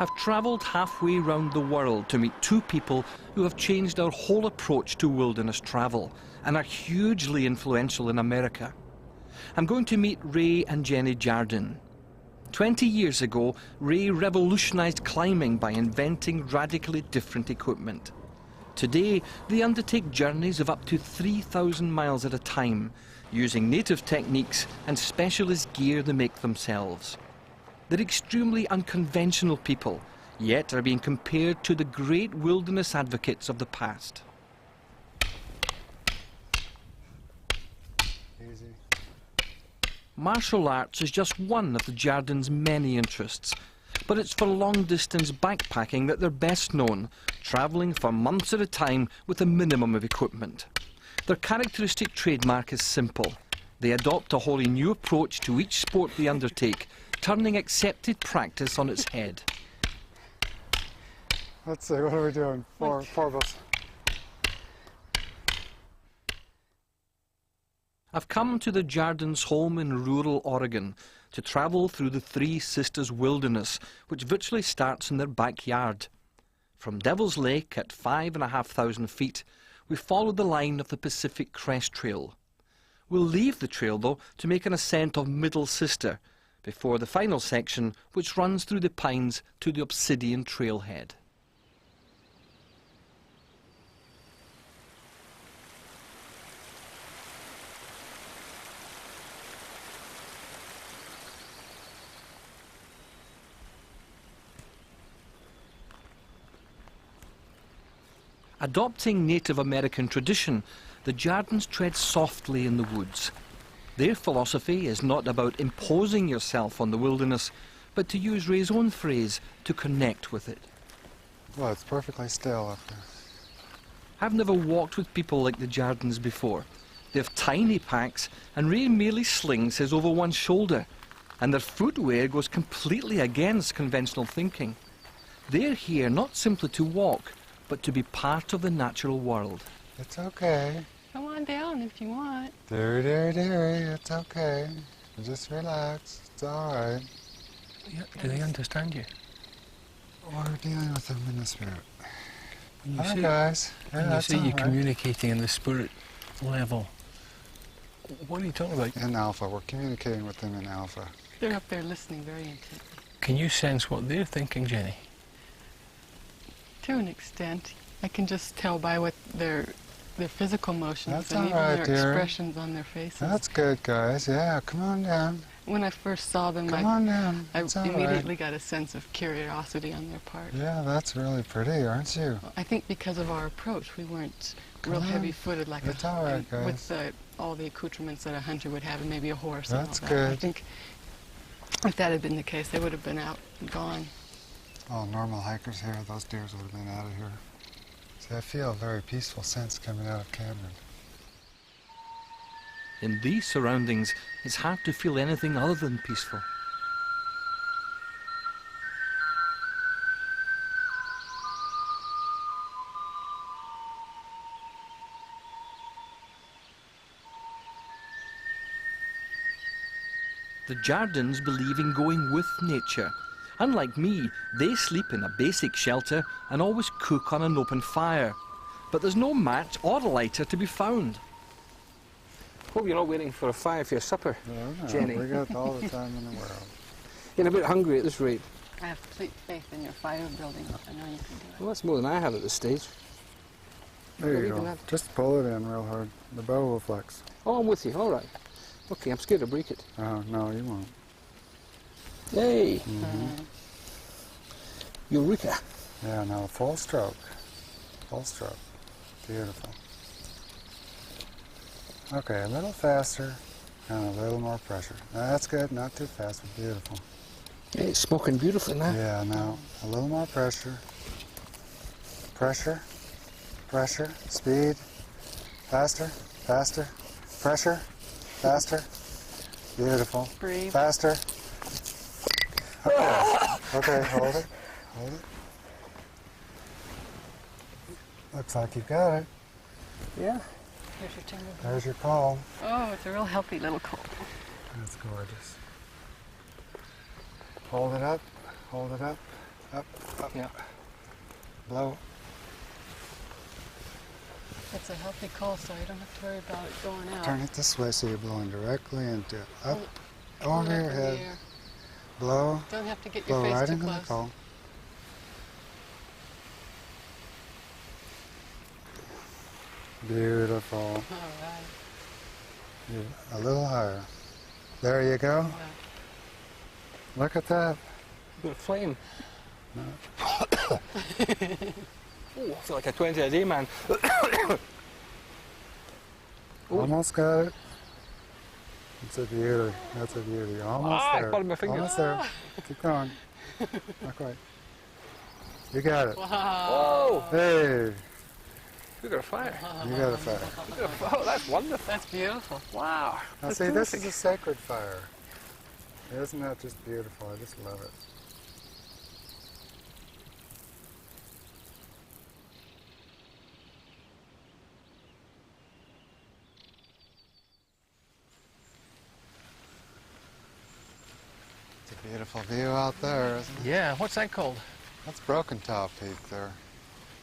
I've travelled halfway round the world to meet two people who have changed our whole approach to wilderness travel and are hugely influential in America. I'm going to meet Ray and Jenny Jardine. 20 years ago, Ray revolutionized climbing by inventing radically different equipment. Today, they undertake journeys of up to 3,000 miles at a time, using native techniques and specialist gear they make themselves. They're extremely unconventional people, yet are being compared to the great wilderness advocates of the past. Easy. Martial arts is just one of the Jardines' many interests, but it's for long-distance backpacking that they're best known, travelling for months at a time with a minimum of equipment. Their characteristic trademark is simple. They adopt a wholly new approach to each sport they undertake, turning accepted practice on its head. Let's see, what are we doing? Four of us. I've come to the Jardines' home in rural Oregon to travel through the Three Sisters Wilderness, which virtually starts in their backyard. From Devil's Lake at 5,500 feet, we follow the line of the Pacific Crest Trail. We'll leave the trail, though, to make an ascent of Middle Sister, before the final section, which runs through the pines to the Obsidian Trailhead. Adopting Native American tradition, the Jardines tread softly in the woods. Their philosophy is not about imposing yourself on the wilderness, but to use Ray's own phrase, to connect with it. Well, it's perfectly still up there. I've never walked with people like the Jardines before. They have tiny packs, and Ray merely slings his over one shoulder, and their footwear goes completely against conventional thinking. They're here not simply to walk, but to be part of the natural world. It's okay. Come on down if you want. Dearie, dearie, dearie, it's okay. Just relax. It's all right. Yeah, do they understand you? We're dealing with them in the spirit. When Hi, guys. Yeah, when you that's say all you're right. communicating in the spirit level, what are you talking about? In alpha. We're communicating with them in alpha. They're up there listening very intently. Can you sense what they're thinking, Jenny? To an extent. I can just tell by what their physical motions That's and all even right, their dear. expressions on their faces. That's good, guys. Yeah, come on down. When I first saw them, Come on down. I It's all immediately got a sense of curiosity on their part. Yeah, that's really pretty, aren't you? I think because of our approach, we weren't real Come on. heavy-footed like It's all right, guys. with all the accoutrements that a hunter would have and maybe a horse. That's and all that. I good. think if that had been the case, they would have been out and gone. Oh, normal hikers here, those deers would have been out of here. See, I feel a very peaceful sense coming out of Cameron. In these surroundings, it's hard to feel anything other than peaceful. The Jardines believe in going with nature. Unlike me, they sleep in a basic shelter and always cook on an open fire. But there's no match or lighter to be found. Hope you're not waiting for a fire for your supper, No, Jenny. we got all the time in the world. You're a bit hungry at this rate. I have complete faith in your fire building. I know you can do it. Well, that's more than I have at this stage. There you Even go. that. Just pull it in real hard. The bow will flex. Oh, I'm with you. All right. Okay, I'm scared to break it. Oh, no, you won't. Hey, Mm-hmm. Eureka. Yeah, no, full stroke. Full stroke. Beautiful. Okay, a little faster and a little more pressure. That's good, not too fast, but beautiful. Hey, it's smoking beautifully now. Yeah, now a little more pressure. Pressure, pressure, speed, faster, faster, pressure, faster, beautiful, Breathe. faster. Okay, okay, hold it, hold it. Looks like you've got it. Yeah. Here's your timber. There's your call. Oh, it's a real healthy little coal. That's gorgeous. Hold it up, Up, up. Yeah. Blow. It's a healthy coal, so you don't have to worry about it going out. Turn it this way so you're blowing directly into up, Hold over it your up in the head. air. Blow. Don't have to get your Blow face right too into the close. coal. Beautiful. All right. A little higher. There you go. Yeah. Look at that. Good flame. No. Oh, I feel like a 20 a day man. Almost got it. It's a beauty. That's a beauty. Almost I there. burned my finger. Almost there. Keep going. Not quite. You got it. Whoa! Hey, We got a fire. you got a fire. We got a fire. Oh, that's wonderful. That's beautiful. Wow. Now That's see, this terrific. is a sacred fire. Isn't that just beautiful? I just love it. It's a beautiful view out there, isn't it? Yeah, what's that called? That's Broken Top Peak there.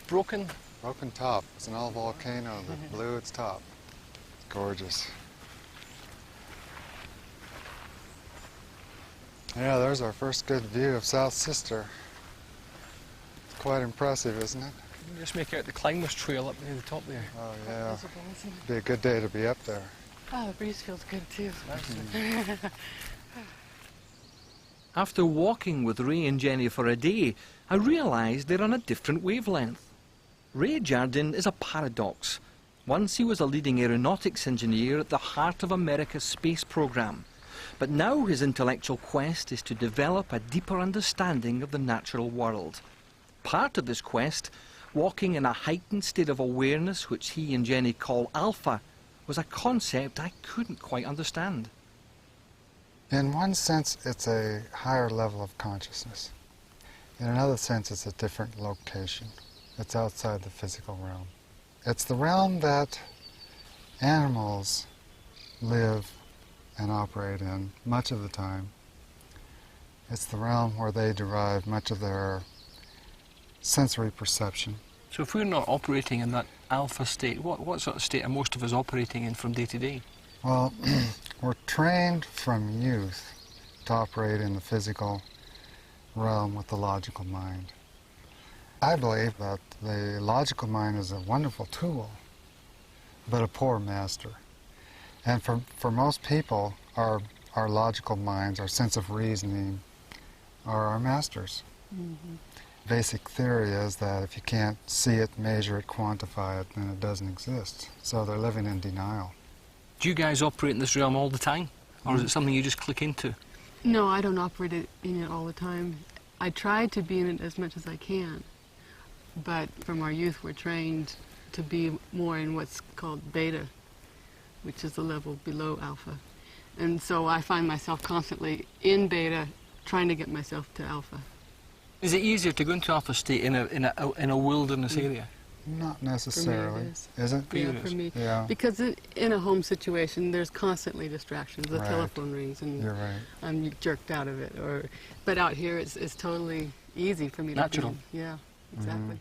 Broken? Broken Top. It's an old volcano that blew its top. It's gorgeous. Yeah, there's our first good view of South Sister. It's quite impressive, isn't it? You can just make out the climber's trail up near the top there. Oh yeah, Visible, isn't it? be a good day to be up there. Oh, the breeze feels good too. After walking with Ray and Jenny for a day, I realised they're on a different wavelength. Ray Jardin is a paradox. Once he was a leading aeronautics engineer at the heart of America's space program. But now his intellectual quest is to develop a deeper understanding of the natural world. Part of this quest, walking in a heightened state of awareness which he and Jenny call alpha, was a concept I couldn't quite understand. In one sense, it's a higher level of consciousness. In another sense, it's a different location. It's outside the physical realm. It's the realm that animals live and operate in much of the time. It's the realm where they derive much of their sensory perception. So if we're not operating in that alpha state, what sort of state are most of us operating in from day to day? Well, we're trained from youth to operate in the physical realm with the logical mind. I believe that the logical mind is a wonderful tool, but a poor master. And for most people, our logical minds, our sense of reasoning, are our masters. Mm-hmm. Basic theory is that if you can't see it, measure it, quantify it, then it doesn't exist. So they're living in denial. Do you guys operate in this realm all the time? Or is it something you just click into? No, I don't operate in it all the time. I try to be in it as much as I can. But from our youth, we're trained to be more in what's called beta, which is the level below alpha. And so I find myself constantly in beta, trying to get myself to alpha. Is it easier to go into alpha state in a wilderness area? Not necessarily. is. it? For you Yeah, it for is. me. Yeah. Because in a home situation, there's constantly distractions. The Right. telephone rings and You're right. I'm jerked out of it. But out here, it's totally easy for me Natural. to be. Yeah, exactly.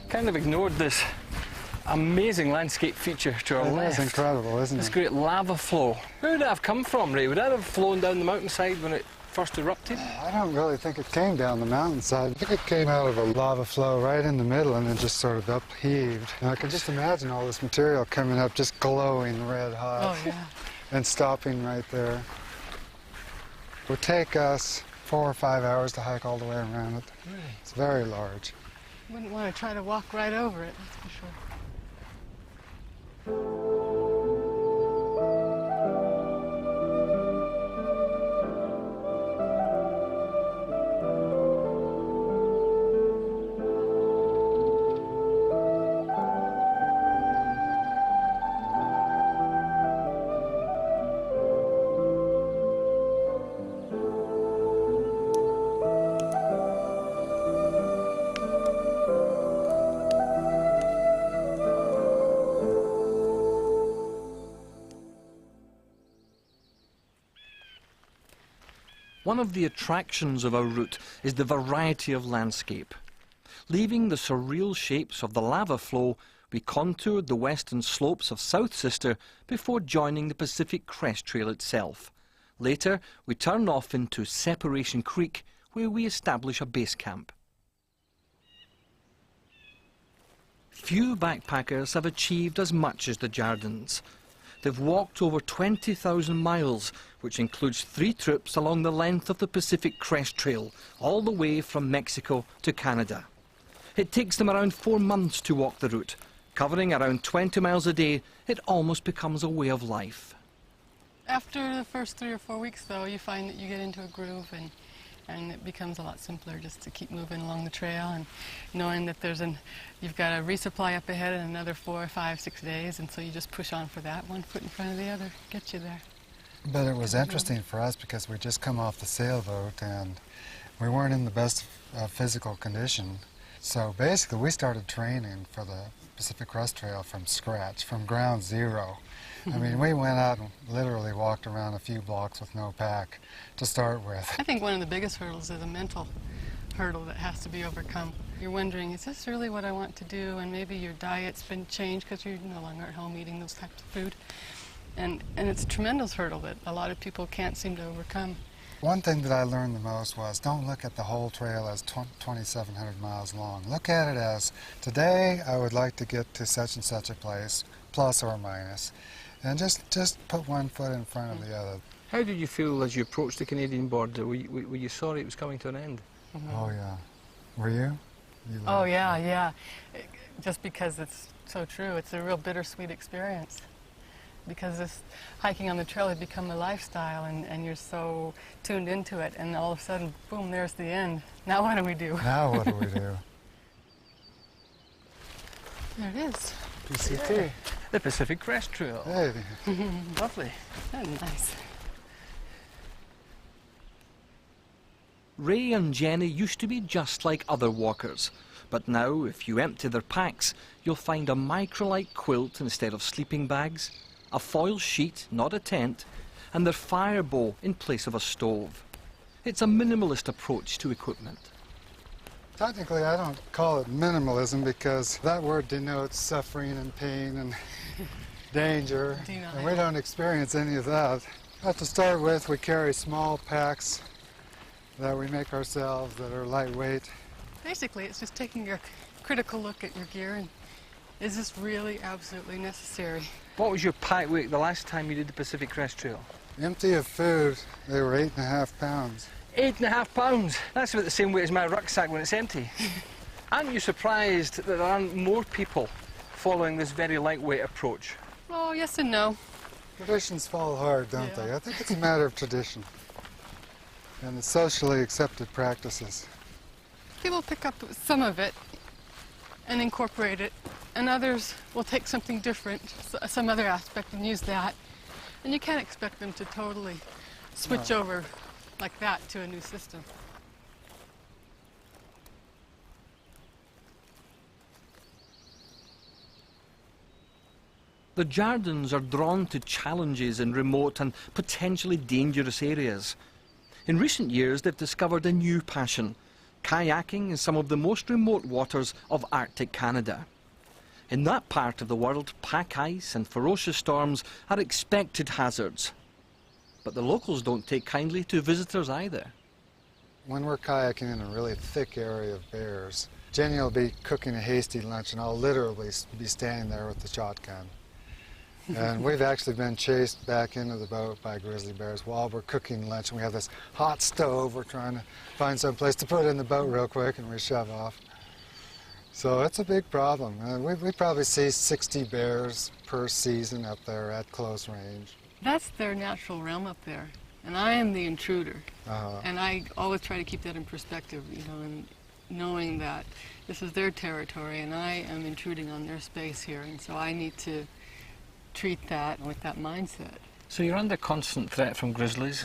Kind of ignored this amazing landscape feature to our That's left. incredible, isn't This it? great lava flow. Where would that have come from, Ray? Would that have flown down the mountainside when it first erupted? I don't really think it came down the mountainside. I think it came out of a lava flow right in the middle and then just sort of upheaved. And I can just imagine all this material coming up just glowing red hot Oh, yeah. and stopping right there. It would take us 4 or 5 hours to hike all the way around it. Really? It's very large. Wouldn't want to try to walk right over it, that's for sure. One of the attractions of our route is the variety of landscape. Leaving the surreal shapes of the lava flow, we contoured the western slopes of South Sister before joining the Pacific Crest Trail itself. Later, we turn off into Separation Creek, where we establish a base camp. Few backpackers have achieved as much as the Jardines. They've walked over 20,000 miles, which includes 3 trips along the length of the Pacific Crest Trail, all the way from Mexico to Canada. It takes them around 4 months to walk the route. Covering around 20 miles a day, it almost becomes a way of life. After the first 3 or 4 weeks, though, you find that you get into a groove and it becomes a lot simpler just to keep moving along the trail and knowing that you've got a resupply up ahead in another 4, 5, 6 days, and so you just push on for that, one foot in front of the other, get you there. But it was interesting for us because we just come off the sailboat and we weren't in the best physical condition. So basically we started training for the Pacific Crest Trail from scratch, from ground zero. I mean, we went out and literally walked around a few blocks with no pack to start with. I think one of the biggest hurdles is a mental hurdle that has to be overcome. You're wondering, is this really what I want to do? And maybe your diet's been changed because you're no longer at home eating those types of food. And it's a tremendous hurdle that a lot of people can't seem to overcome. One thing that I learned the most was don't look at the whole trail as 2,700 miles long. Look at it as, today I would like to get to such and such a place, plus or minus. And just put one foot in front of the other. How did you feel as you approached the Canadian border? Were you sorry it was coming to an end? Mm-hmm. Oh yeah. Were you? Oh yeah, yeah. Just because it's so true. It's a real bittersweet experience. Because this hiking on the trail had become a lifestyle and you're so tuned into it, and all of a sudden, boom, there's the end. Now what do we do? Now what do we do? There it is. PCT. The Pacific Crest Trail. Hey. Lovely. That's nice. Ray and Jenny used to be just like other walkers, but now if you empty their packs, you'll find a microlight quilt instead of sleeping bags, a foil sheet, not a tent, and their fire bow in place of a stove. It's a minimalist approach to equipment. Technically, I don't call it minimalism because that word denotes suffering and pain and danger, and we don't experience any of that. But to start with, we carry small packs that we make ourselves that are lightweight. Basically, it's just taking a critical look at your gear and is this really absolutely necessary? What was your pack weight the last time you did the Pacific Crest Trail? Empty of food, they were 8.5 pounds. 8.5 pounds. That's about the same weight as my rucksack when it's empty. Aren't you surprised that there aren't more people following this very lightweight approach? Oh, yes and no. Traditions fall hard, don't they? I think it's a matter of tradition and the socially accepted practices. People pick up some of it and incorporate it, and others will take something different, some other aspect, and use that. And you can't expect them to totally switch over like that to a new system. The Jardines are drawn to challenges in remote and potentially dangerous areas. In recent years, they've discovered a new passion, kayaking in some of the most remote waters of Arctic Canada. In that part of the world, pack ice and ferocious storms are expected hazards. But the locals don't take kindly to visitors either. When we're kayaking in a really thick area of bears, Jenny will be cooking a hasty lunch and I'll literally be standing there with the shotgun. And we've actually been chased back into the boat by grizzly bears while we're cooking lunch, and we have this hot stove. We're trying to find some place to put in the boat real quick, and we shove off. So it's a big problem. We probably see 60 bears per season up there at close range. That's their natural realm up there, and I am the intruder. And I always try to keep that in perspective, you know, and knowing that this is their territory and I am intruding on their space here, and so I need to treat that with that mindset. So you're under constant threat from grizzlies.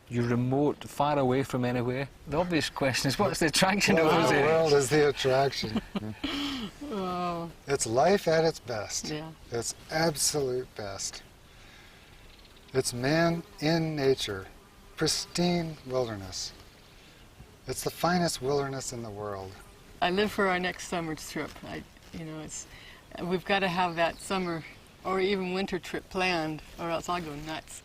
You're remote, far away from anywhere. The obvious question is, what's the attraction of those What in the areas? world is the attraction? Oh. It's life at its best. Yeah. It's absolute best. It's man in nature, pristine wilderness. It's the finest wilderness in the world. I live for our next summer's trip. We've got to have that summer or even winter trip planned, or else I'll go nuts.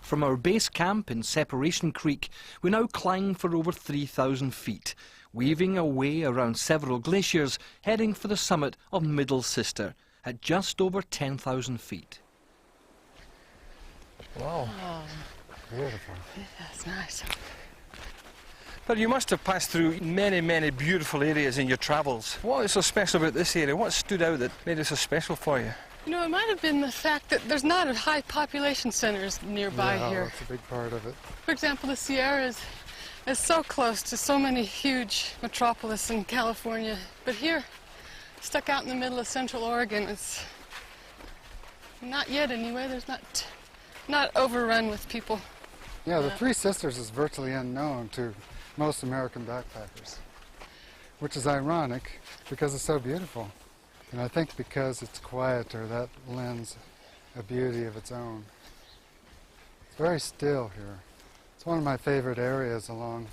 From our base camp in Separation Creek, we now climb for over 3,000 feet, weaving our way around several glaciers, heading for the summit of Middle Sister at just over 10,000 feet. Wow. Oh, Beautiful. that's nice. But you must have passed through many, many beautiful areas in your travels. What is so special about this area? What stood out that made it so special for you? You know, it might have been the fact that there's not a high population centers nearby Yeah, here. that's a big part of it. For example, the Sierras is so close to so many huge metropolises in California. But here, stuck out in the middle of Central Oregon, it's not yet anyway. There's not overrun with people. Yeah, the Three Sisters is virtually unknown to most American backpackers, which is ironic because it's so beautiful. And I think because it's quieter, that lends a beauty of its own. It's very still here. It's one of my favorite areas along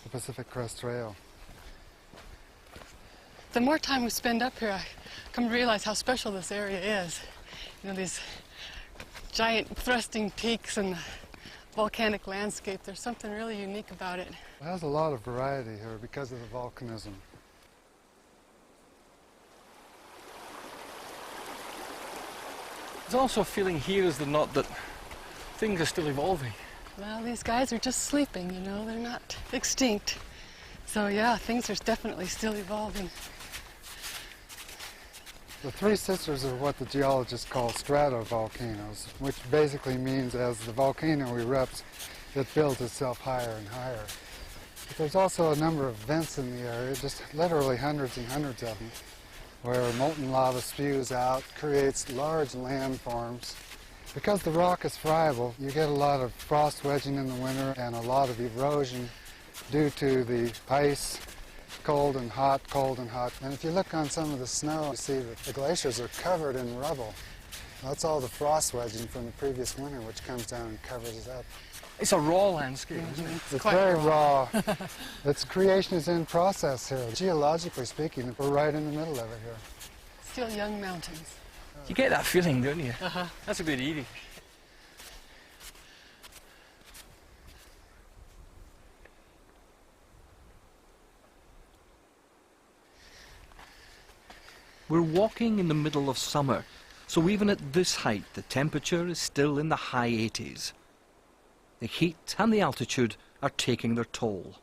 the Pacific Crest Trail. The more time we spend up here, I come to realize how special this area is. You know, these giant thrusting peaks and the volcanic landscape. There's something really unique about it. It has a lot of variety here because of the volcanism. There's also a feeling here, is there not, that things are still evolving? Well, these guys are just sleeping, you know, they're not extinct. So yeah, things are definitely still evolving. The Three Sisters are what the geologists call stratovolcanoes, which basically means as the volcano erupts, it builds itself higher and higher. But there's also a number of vents in the area, just literally hundreds and hundreds of them, where molten lava spews out, creates large landforms. Because the rock is friable, you get a lot of frost wedging in the winter and a lot of erosion due to the ice, cold and hot, cold and hot. And if you look on some of the snow, you see that the glaciers are covered in rubble. That's all the frost wedging from the previous winter, which comes down and covers it up. It's a raw landscape, isn't it? It's quite very raw. raw. Its creation is in process here. Geologically speaking, we're right in the middle of it here. Still young mountains. You get that feeling, don't you? Uh-huh. That's a bit eerie. We're walking in the middle of summer, so even at this height, the temperature is still in the high 80s. The heat and the altitude are taking their toll.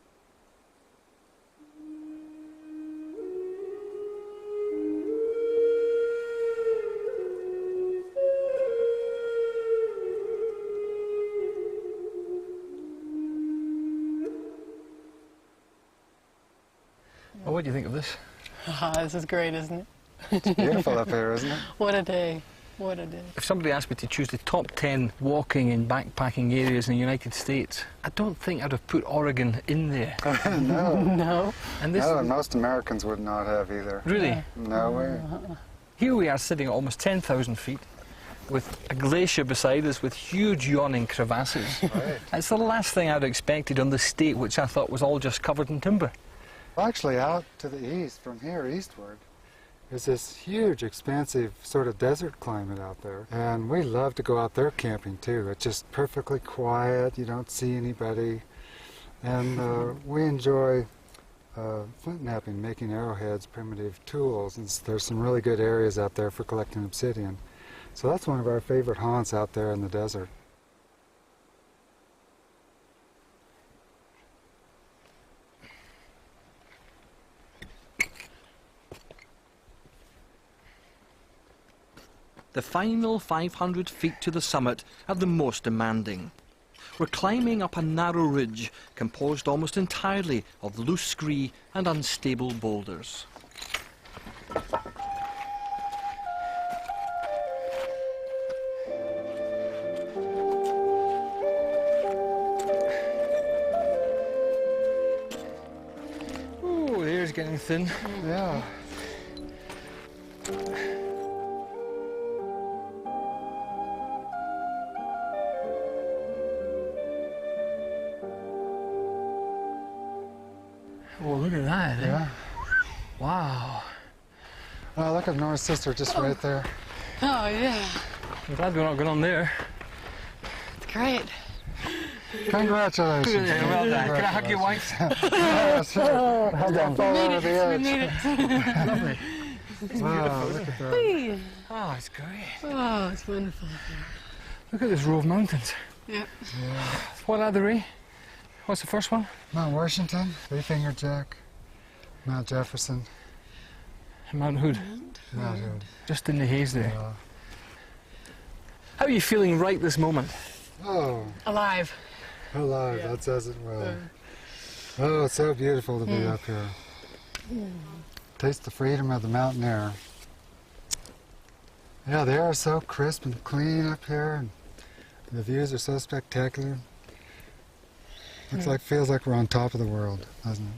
Well, what do you think of this? This is great, isn't it? It's beautiful up here, isn't it? What a day. What a day. If somebody asked me to choose the top 10 walking and backpacking areas in the United States, I don't think I'd have put Oregon in there. No. No. And this, No, and most Americans would not have either. really, No way. here we are sitting at almost 10,000 feet with a glacier beside us with huge yawning crevasses. Right. It's the last thing I'd expected on the state, which I thought was all just covered in timber. Well, actually, out to the east, from here eastward, is this huge, expansive sort of desert climate out there. And we love to go out there camping, too. It's just perfectly quiet. You don't see anybody. And we enjoy flint knapping, making arrowheads, primitive tools. And there's some really good areas out there for collecting obsidian. So that's one of our favorite haunts out there in the desert. The final 500 feet to the summit are the most demanding. We're climbing up a narrow ridge composed almost entirely of loose scree and unstable boulders. is getting thin. Yeah. Oh, look at that. Eh? Yeah. Wow. Oh, look at Nora's sister just right there. Oh, yeah. I'm glad we're not going on there. It's great. Congratulations. Yeah, well done. Can I hug your wife? Yeah, sure. Hold on. Fall over the We edge. made it. Lovely. Wow, look at that. Whee! Oh, it's great. Oh, it's wonderful. Look at this row of mountains. Yeah. What are they, Ray? What's the first one? Mount Washington, Three-Finger Jack, Mount Jefferson, Mount Hood. Mount Hood. Just in the haze there. Yeah. How are you feeling right this moment? Oh, Alive. alive, Yeah. that says it well. Oh, it's so beautiful to be up here. Taste the freedom of the mountain air. Yeah, the air is so crisp and clean up here, and the views are so spectacular. Looks like, feels like we're on top of the world, doesn't it?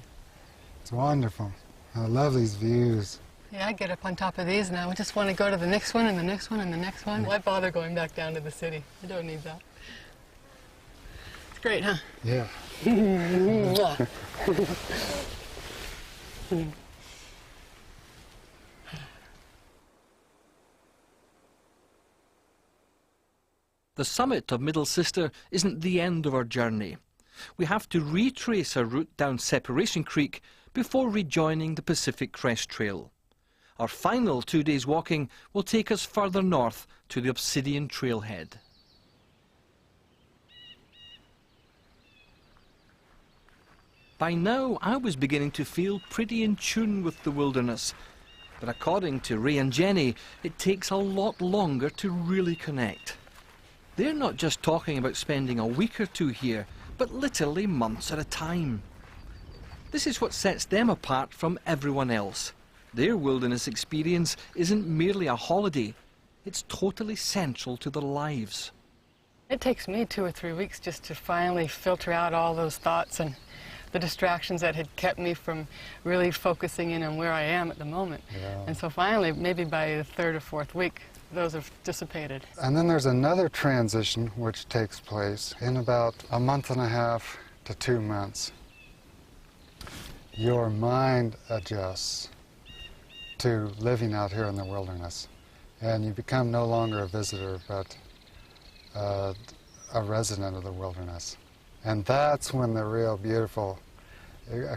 It's wonderful. I love these views. Yeah, I get up on top of these now. I just want to go to the next one and the next one and the next one. Why bother going back down to the city? I don't need that. It's great, huh? Yeah. The summit of Middle Sister isn't the end of our journey. We have to retrace our route down Separation Creek before rejoining the Pacific Crest Trail. Our final 2 days walking will take us further north to the Obsidian Trailhead. By now, I was beginning to feel pretty in tune with the wilderness. But according to Ray and Jenny, it takes a lot longer to really connect. They're not just talking about spending a week or two here, but literally months at a time. This is what sets them apart from everyone else. Their wilderness experience isn't merely a holiday, it's totally central to their lives. It takes me 2 or 3 weeks just to finally filter out all those thoughts and the distractions that had kept me from really focusing in on where I am at the moment. Yeah. And so finally, maybe by the 3rd or 4th week, those have dissipated. And then there's another transition which takes place in about a month and a half to 2 months. Your mind adjusts to living out here in the wilderness, and you become no longer a visitor but a resident of the wilderness. And that's when the real beautiful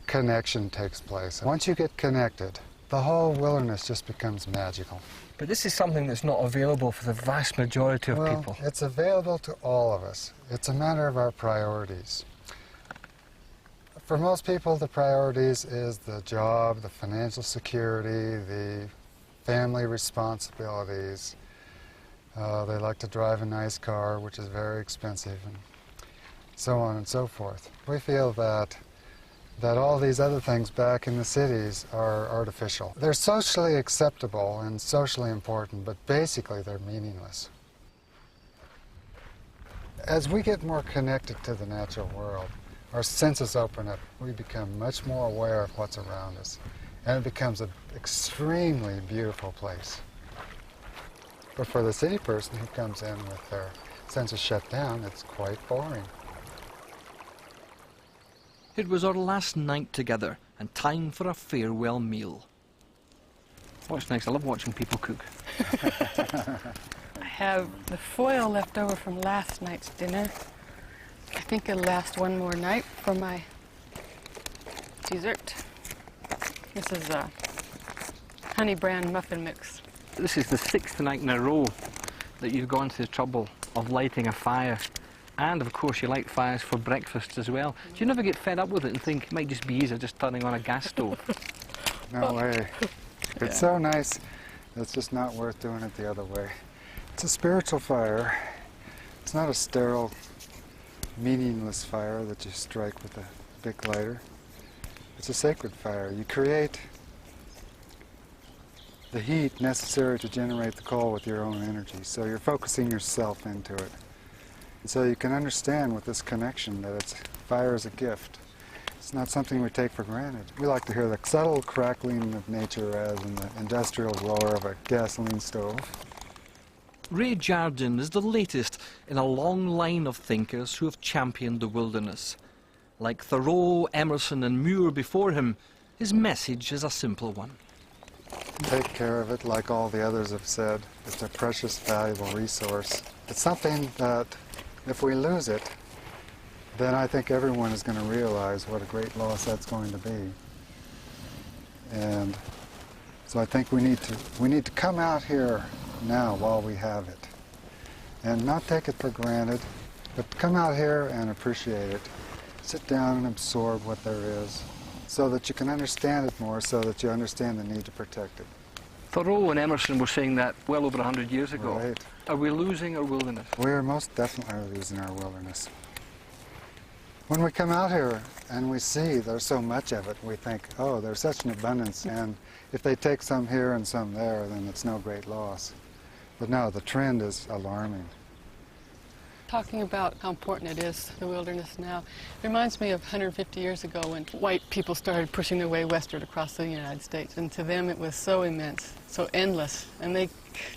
connection takes place. Once you get connected, the whole wilderness just becomes magical. But this is something that's not available for the vast majority of Well, people. it's available to all of us. It's a matter of our priorities. For most people, the priorities is the job, the financial security, the family responsibilities. They like to drive a nice car, which is very expensive, and so on and so forth. We feel that all these other things back in the cities are artificial. They're socially acceptable and socially important, but basically they're meaningless. As we get more connected to the natural world, our senses open up. We become much more aware of what's around us, and it becomes an extremely beautiful place. But for the city person who comes in with their senses shut down, it's quite boring. It was our last night together and time for a farewell meal. What's next? I love watching people cook. I have the foil left over from last night's dinner. I think it'll last one more night for my dessert. This is a honey bran muffin mix. This is the 6th night in a row that you've gone to the trouble of lighting a fire. And of course you light fires for breakfast as well. Do you never get fed up with it and think it might just be easier just turning on a gas stove? No way. It's so nice, it's just not worth doing it the other way. It's a spiritual fire. It's not a sterile, meaningless fire that you strike with a big lighter. It's a sacred fire. You create the heat necessary to generate the coal with your own energy. So you're focusing yourself into it. And so you can understand with this connection that fire is a gift. It's not something we take for granted. We like to hear the subtle crackling of nature rather than the industrial roar of a gasoline stove. Reid Jardin is the latest in a long line of thinkers who have championed the wilderness. Like Thoreau, Emerson and Muir before him, his message is a simple one. Take care of it like all the others have said. It's a precious, valuable resource. It's something that if we lose it, then I think everyone is going to realize what a great loss that's going to be. And so I think we need to come out here now while we have it. And not take it for granted, but come out here and appreciate it. Sit down and absorb what there is so that you can understand it more, so that you understand the need to protect it. Thoreau and Emerson were saying that well over 100 years ago. Right. Are we losing our wilderness? We are most definitely losing our wilderness. When we come out here and we see there's so much of it, we think, oh, there's such an abundance, and if they take some here and some there, then it's no great loss. But no, the trend is alarming. Talking about how important it is, the wilderness now, reminds me of 150 years ago when white people started pushing their way westward across the United States. And to them it was so immense, so endless. And they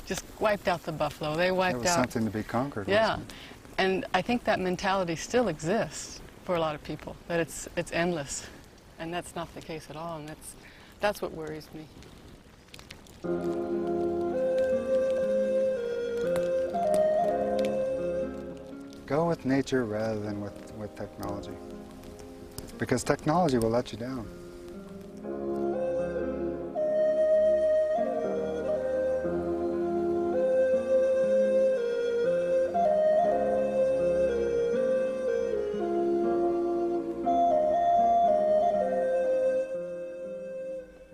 just wiped out the buffalo. They wiped out... It was something to be conquered, yeah. wasn't it? And I think that mentality still exists for a lot of people, that it's endless. And that's not the case at all, and that's what worries me. Go with nature rather than with technology. Because technology will let you down.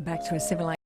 Back to a civilization.